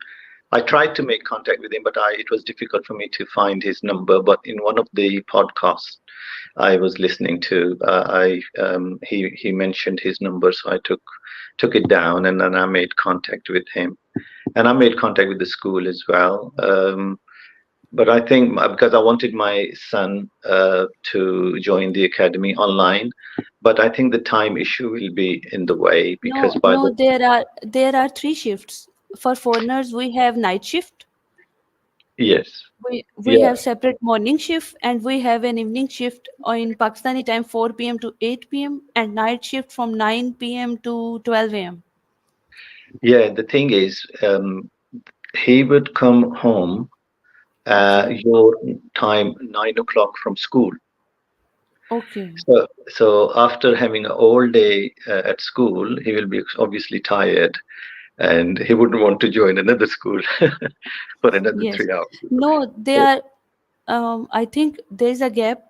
I tried to make contact with him, but it was difficult for me to find his number. But in one of the podcasts I was listening to, he mentioned his number, so I took it down, and then I made contact with him, and I made contact with the school as well. But I think because I wanted my son to join the academy online, but I think the time issue will be in the way because No, by no, the there are three shifts. For foreigners, we have night shift. yes, We yeah, have separate morning shift and we have an evening shift in Pakistani time 4 p.m. to 8 p.m. and night shift from 9 p.m. to 12 a.m. yeah. The thing is, he would come home Okay. your time 9 o'clock from school, Okay. So after having a all day at school, he will be obviously tired, and he wouldn't want to join another school for another Yes. 3 hours. No, they So, are. I think there's a gap.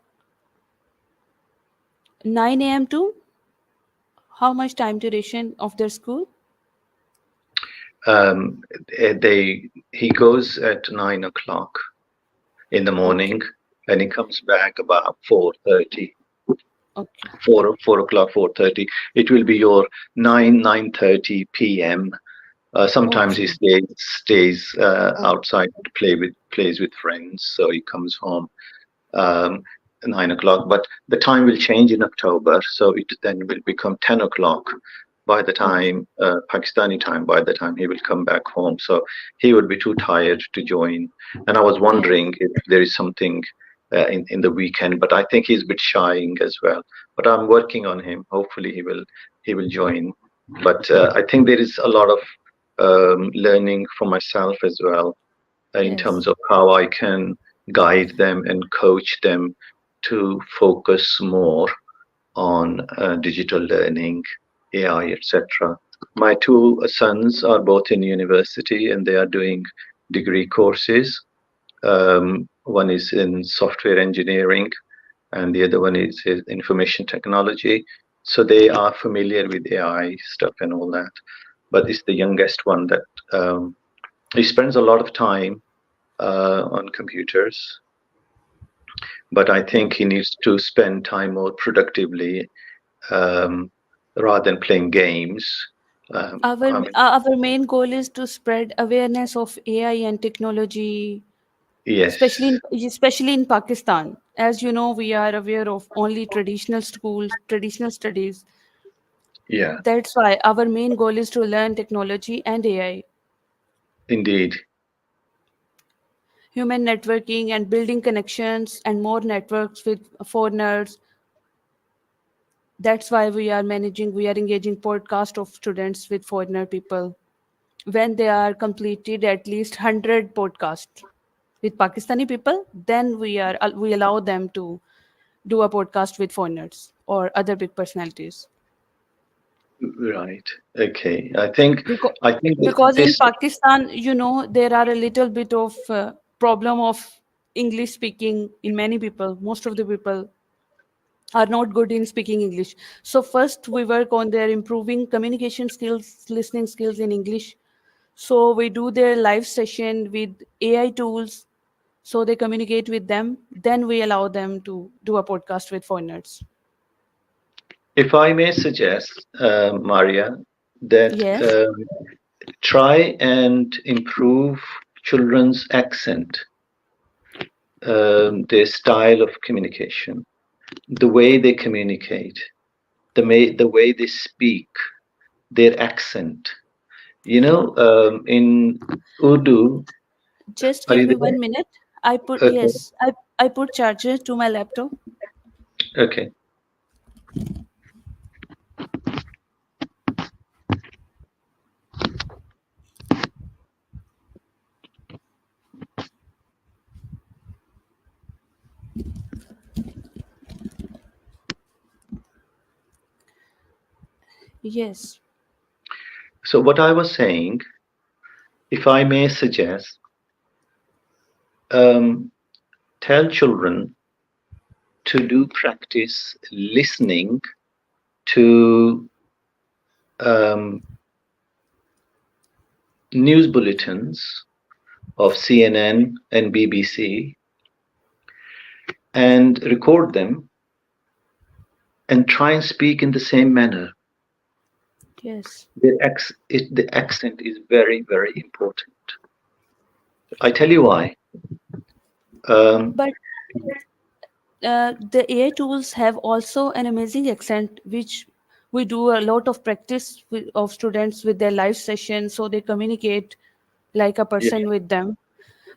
9 a.m. to how much time duration of their school? um, he goes at 9 o'clock in the Okay. morning, and he comes back about 4:30. Okay. 4 o'clock, 4:30. It will be your 9:30 p.m. Sometimes he Okay. stays outside to plays with friends, so he comes home um, 9 o'clock. But the time will change in October, so it then will become 10 o'clock by the Okay. time Pakistani time. By the time he will come back home, so he would be too tired to join. And I was Yes. wondering if there is something in the weekend, but I think he's a bit shying as well. But I'm working on him. Hopefully, he will join. But I think there is a lot of learning for myself as well in Yes. terms of how I can guide them and coach them to focus more on digital learning, AI, etc. My two sons are both in university and they are doing degree courses. One is in software engineering and the other one is in information technology. So they are familiar with AI stuff and all that. But it's the youngest one that he spends a lot of time on computers, but I think he needs to spend time more productively um, rather than playing games. I mean, Our main goal is to spread awareness of AI and technology, especially yes, in Pakistan. As you know, we are aware of only traditional schools, traditional studies. yeah, That's why our main goal is to learn technology and AI, indeed. human networking and building connections and more networks with foreigners. That's why we are engaging podcast of students with foreigner people. When they are completed at least 100 podcasts with Pakistani people, then we allow them to do a podcast with foreigners or other big personalities. Right. Okay. I think Because in this. Pakistan, there are a little bit of problem of English speaking in many people. Most of the people are not good in speaking English. So first we work on their improving communication skills, listening skills in English. So we do their live session with AI tools, so they communicate with them. Then we allow them to do a podcast with foreigners. If I may suggest, Maria, that Yes. try and improve children's accent, their style of communication, the way they communicate, the way they speak, their accent. In Urdu, Just are give you me there? 1 minute. I put Okay. yes. I put charger to my laptop. Okay. Yes. So what I was saying, if I may suggest, um, tell children to do practice listening to um, news bulletins of CNN and BBC and record them and try and speak in the same manner. Yes. The accent is very, very important. I tell you why. Um, But the AI tools have also an amazing accent, which we do a lot of practice of students with their live session, so they communicate like a yeah, person with them.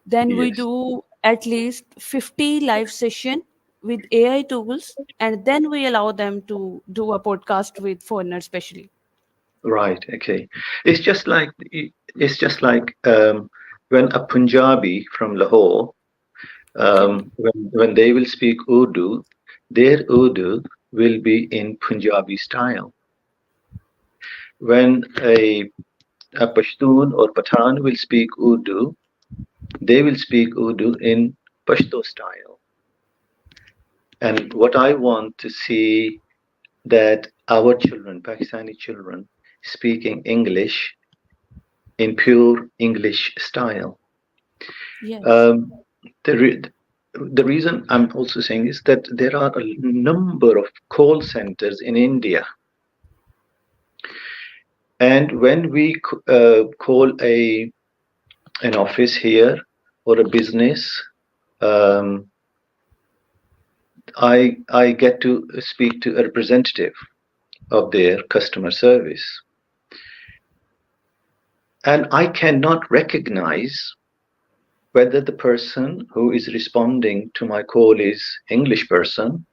Then we yes, do at least 50 live session with AI tools, and then we allow them to do a podcast with foreigners, especially. right, okay. It's just like when a Punjabi from Lahore, Okay. when they will speak Urdu, their Urdu will be in Punjabi style. When a Pashtun or Pathan will speak Urdu, they will speak Urdu in Pashto style. And what I want to see that our children, Pakistani children, speaking English in pure English style. Yes. Um, the, re- the reason I'm also saying is that there are a number of call centers in India. And when we call an office here or a business, um, I get to speak to a representative of their customer service. And I cannot recognize whether the person who is responding to my call is English person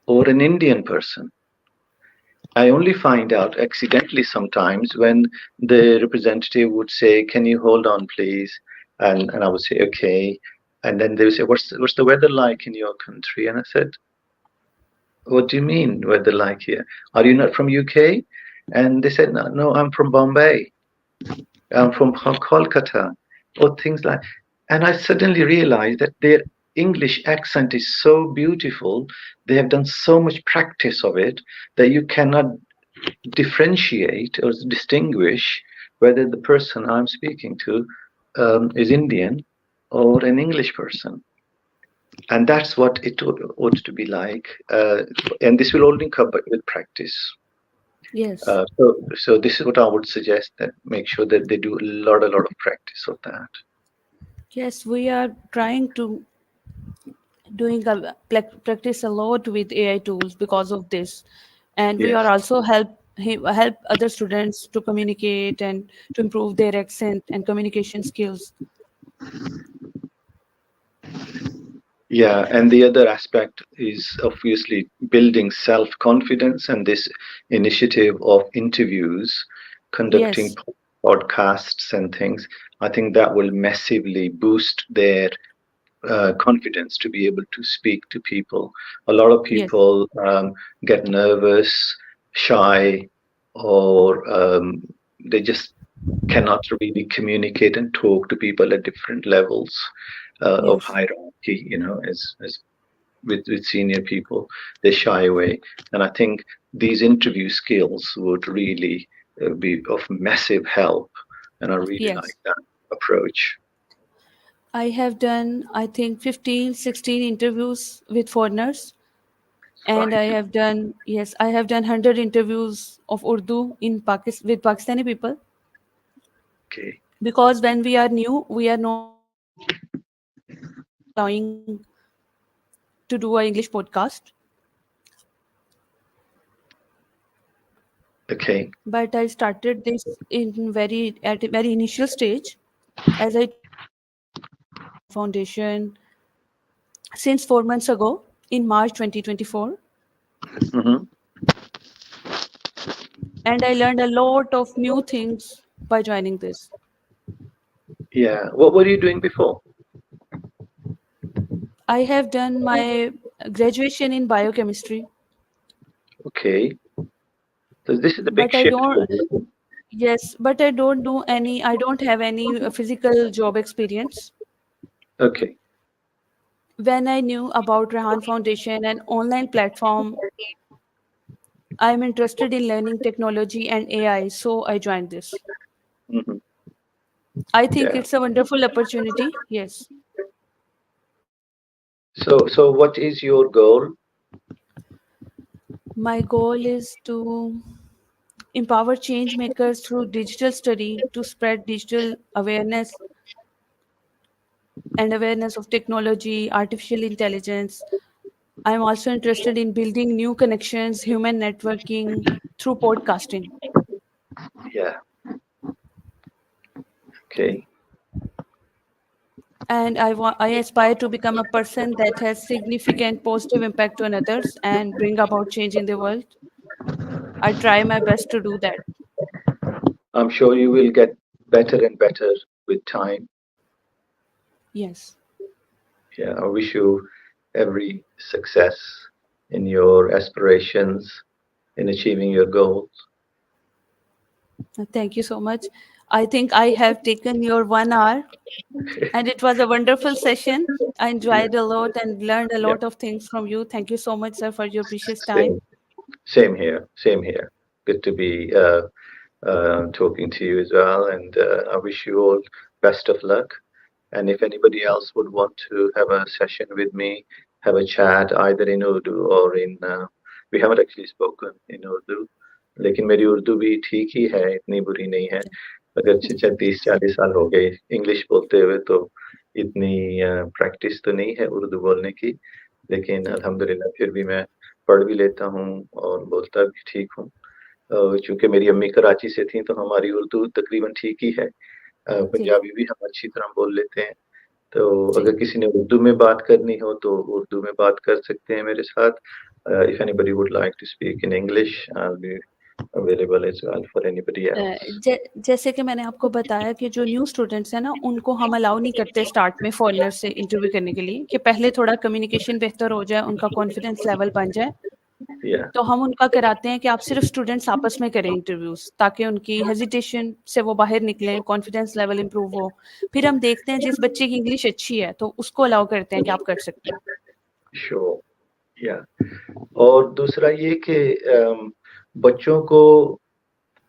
or an Indian person. I only find out accidentally sometimes when the representative would say, "Can you hold on, please?" And I would say, "Okay." And then they would say, "What's the weather like in your country?" And I said, "What do you mean weather like here? Are you not from UK?" And they said, "No, I'm from Bombay. I'm from Kolkata," or things like. And I suddenly realized that their English accent is so beautiful. They have done so much practice of it that you cannot differentiate or distinguish whether the person I'm speaking to is Indian or an English person. And that's what it ought to be like. And this will only come with practice. Yes. So this is what I would suggest, that make sure that they do a lot of practice of that. Yes, we are trying to doing a practice a lot with AI tools because of this, and we are Yes. also help other students to communicate and to improve their accent and communication skills. Yeah, and the other aspect is obviously building self-confidence, and this initiative of interviews, conducting Yes, podcasts and things. I think that will massively boost their confidence to be able to speak to people. A lot of yes, people get nervous, shy, or they just cannot really communicate and talk to people at different levels of yes, hierarchy. As with senior people, they shy away. And I think these interview skills would really be of massive help. And I really yes. like that approach. I have done, I think, 15, 16 interviews with foreigners, and I Right. have done, yes, I have done 100 interviews of Urdu in Pakistan with Pakistani people, Okay. because when we are new, we are not allowing to do a English podcast. Okay. But I started this in very at a very initial stage. As I told you, I started Rehan Foundation since 4 months ago in March 2024, Hmm. and I learned a lot of new things by joining this. Yeah. What were you doing before? I have done my graduation in biochemistry, Okay. So this is a big but I shift for don't. you. Yes, but I don't do any. I don't have any physical job experience. Okay. When I knew about Rehan Foundation, an online platform, I am interested in learning technology and AI, so I joined this. Hmm. I think Yeah. it's a wonderful opportunity. Yes. So what is your goal? My goal is to empower change makers through digital study to spread digital awareness and awareness of technology, artificial intelligence. I'm also interested in building new connections, human networking through podcasting. Yeah. Okay. And I aspire to become a person that has significant positive impact on others and bring about change in the world. I try my best to do that. I'm sure you will get better and better with time. Yes. Yeah. I wish you every success in your aspirations, in achieving your goals. Thank you so much. I think I have taken your 1 hour, and it was a wonderful session. I Yeah, enjoyed a lot and learned a yeah. lot of things from you. Thank you so much, sir, for your precious time. Same, same here, same here. Good to be talking to you as well, and I wish you all best of luck. And if anybody else would want to have a session with me, have a chat either in Urdu or in, we haven't actually spoken in Urdu, लेकिन मेरी उर्दू भी ठीक ही है, इतनी बुरी नहीं है. अगर 30-40 साल हो गए इंग्लिश बोलते हुए, तो इतनी प्रैक्टिस तो नहीं है उर्दू बोलने की, लेकिन अल्हम्दुलिल्लाह फिर भी मैं पढ़ भी लेता हूँ और बोलता भी ठीक हूँ. चूँकि मेरी अम्मी कराची से थीं, तो हमारी उर्दू तकरीबन ठीक ही है. जी पंजाबी भी हम अच्छी तरह बोल लेते हैं. तो जी अगर किसी ने उर्दू में बात करनी हो तो उर्दू में बात कर सकते हैं मेरे साथ. If anybody would like to speak in English, I'll be available as well for anybody else. जैसे कि मैंने आपको बताया कि जो न्यू स्टूडेंट्स हैं ना, उनको हम अलाउ नहीं करते स्टार्ट में फॉरेनर से इंटरव्यू करने के लिए, कि पहले थोड़ा कम्युनिकेशन बेहतर हो जाए, उनका कॉन्फिडेंस लेवल बन जाए. Yeah, तो हम उनका कराते हैं कि आप सिर्फ स्टूडेंट्स आपस में करें इंटरव्यूज, ताकि उनकी हेजिटेशन से वो बाहर निकलें, कॉन्फिडेंस लेवल इंप्रूव हो. फिर हम देखते हैं जिस बच्चे की इंग्लिश अच्छी है तो उसको अलाउ करते हैं कि आप कर सकते हैं. sure. Yeah. और दूसरा ये कि बच्चों को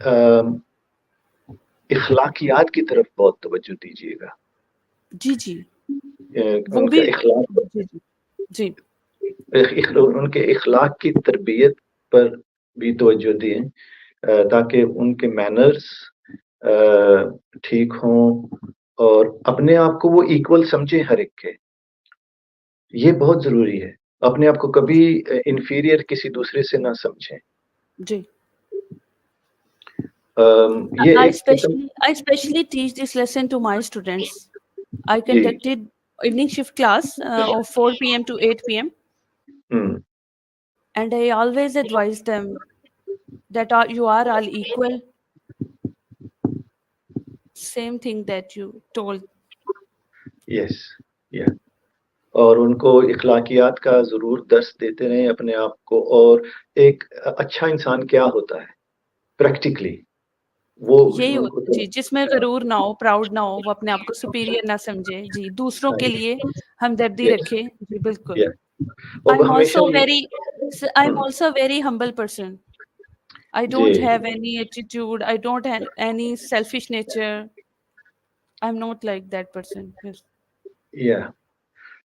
अम, इखलाकियात की तरफ बहुत तवज्जो दीजिएगा. जी जी, वो उनका भी. इखलाक, जी जी जी उनके इखलाक की तरबियत पर भी तवज्जो दें, ताकि उनके मैनर्स ठीक हों और अपने आप को वो इक्वल समझें हर एक के. ये बहुत ज़रूरी है. अपने आप को कभी इंफीरियर किसी दूसरे से ना समझें. जी. ये I एक किस्म. especially I especially teach this lesson to my students. I जी. conducted evening shift class of 4 p.m. to 8 p.m. Hmm. and I always advise them that you are all equal. Same thing that you told. Yes. या. और उनको इखलाकियात का ज़रूर दर्स देते रहें अपने आप को, और एक अच्छा इंसान क्या होता है प्रैक्टिकली, वो यही उनको होता तो. जी, जिसमें गरूर ना हो, प्राउड ना हो, वो अपने आप को सुपीरियर ना समझे। जी, दूसरों के लिए हमदर्दी यस. रखे। जी, बिल्कुल। या. और वो हमेशा ये. आई एम हुँ. Also very humble person. I don't जी. have any attitude. I don't have any selfish nature. I'm not like that person. Yes. या.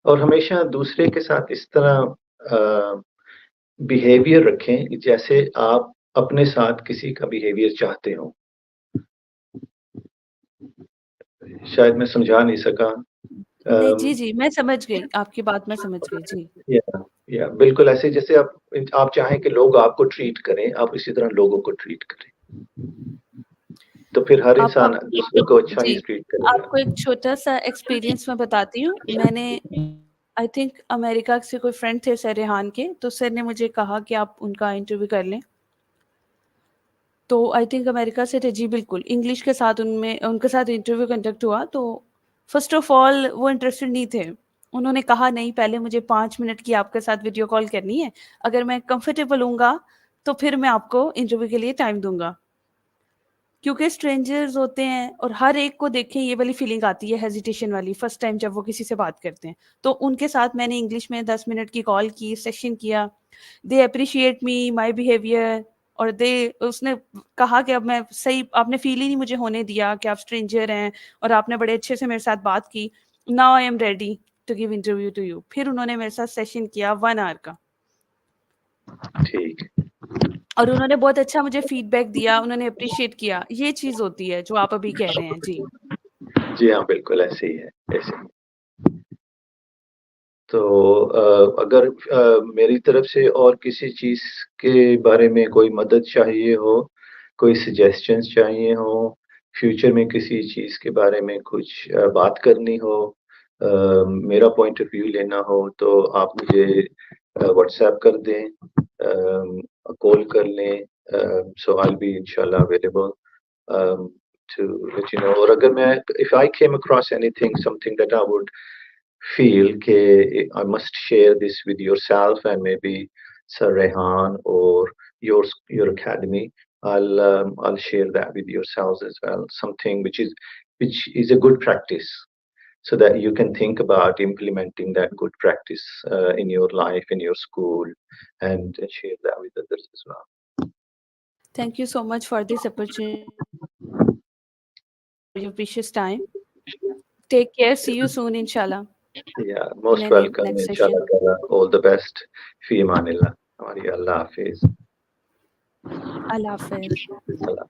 और हमेशा दूसरे के साथ इस तरह बिहेवियर रखें जैसे आप अपने साथ किसी का बिहेवियर चाहते हो. शायद मैं समझा नहीं सका. नहीं, जी, अम, जी, मैं समझ गई। आपकी बात मैं समझ गई। जी। या बिल्कुल ऐसे जैसे आप चाहें कि लोग आपको ट्रीट करें, आप इसी तरह लोगों को ट्रीट करें. तो फिर हर आपको इंसान दूसरे को अच्छा ही जी, ट्रीट करेगा. आपको एक छोटा-सा एक्सपीरियंस मैं बताती हूँ। मैंने आई थिंक अमेरिका से कोई फ्रेंड थे सर रेहान के, तो सर ने मुझे कहा कि आप उनका इंटरव्यू कर लें। तो आई थिंक अमेरिका से थे जी, बिल्कुल। इंग्लिश के साथ उनके साथ इंटरव्यू कंडक्ट हुआ, तो फर्स्ट ऑफ ऑल वो इंटरेस्टेड नहीं थे। उन्होंने कहा नहीं, पहले मुझे 5 मिनट की आपके साथ वीडियो कॉल करनी है। अगर मैं कंफर्टेबल हूँगा, तो फिर मैं आपको इंटरव्यू के लिए टाइम दूँगा। क्योंकि स्ट्रेंजर्स होते हैं और हर एक को देखें ये वाली फीलिंग आती है, हेजिटेशन वाली, फर्स्ट टाइम जब वो किसी से बात करते हैं। तो उनके साथ मैंने इंग्लिश में 10 मिनट की कॉल की, सेशन किया। दे एप्रिशिएट मी, माय बिहेवियर, और दे उसने कहा कि अब मैं सही, आपने फील ही नहीं मुझे होने दिया कि आप स्ट्रेंजर हैं, और आपने बड़े अच्छे से मेरे साथ बात की। Now I am ready to give interview to you. फिर उन्होंने मेरे साथ सेशन किया 1 आवर का, ठीक. और उन्होंने बहुत अच्छा मुझे फीडबैक दिया, उन्होंने एप्रिशिएट किया। ये चीज़ होती है जो आप अभी कह रहे हैं। जी। जी हाँ, बिल्कुल ऐसे ही है, ऐसे ही. तो अगर मेरी तरफ से और किसी चीज़ के बारे में कोई मदद चाहिए हो, कोई सजेशंस चाहिए हो, फ्यूचर में किसी चीज़ के बारे में कुछ बात करनी हो, मेरा पॉइंट ऑफ व्यू लेना हो, तो आप मुझे व्हाट्सएप कर दें, कॉल कर लें. सो आई विल बी इंशाल्लाह available to let you know. और अगर मैं, if I came across anything, something that I would feel that I must share this with yourself and maybe Sir Rehan or your academy. I'll share that with yourselves as well. Something which is a good practice, so that you can think about implementing that good practice in your life, in your school, and share that with others as well. Thank you so much for this opportunity and for your precious time. Take care. See you soon, inshallah, Yeah, in most a welcome. next session. Inshallah Taala. All the best. Fi amanillah. Allah Hafiz. Allah Hafiz. Salam.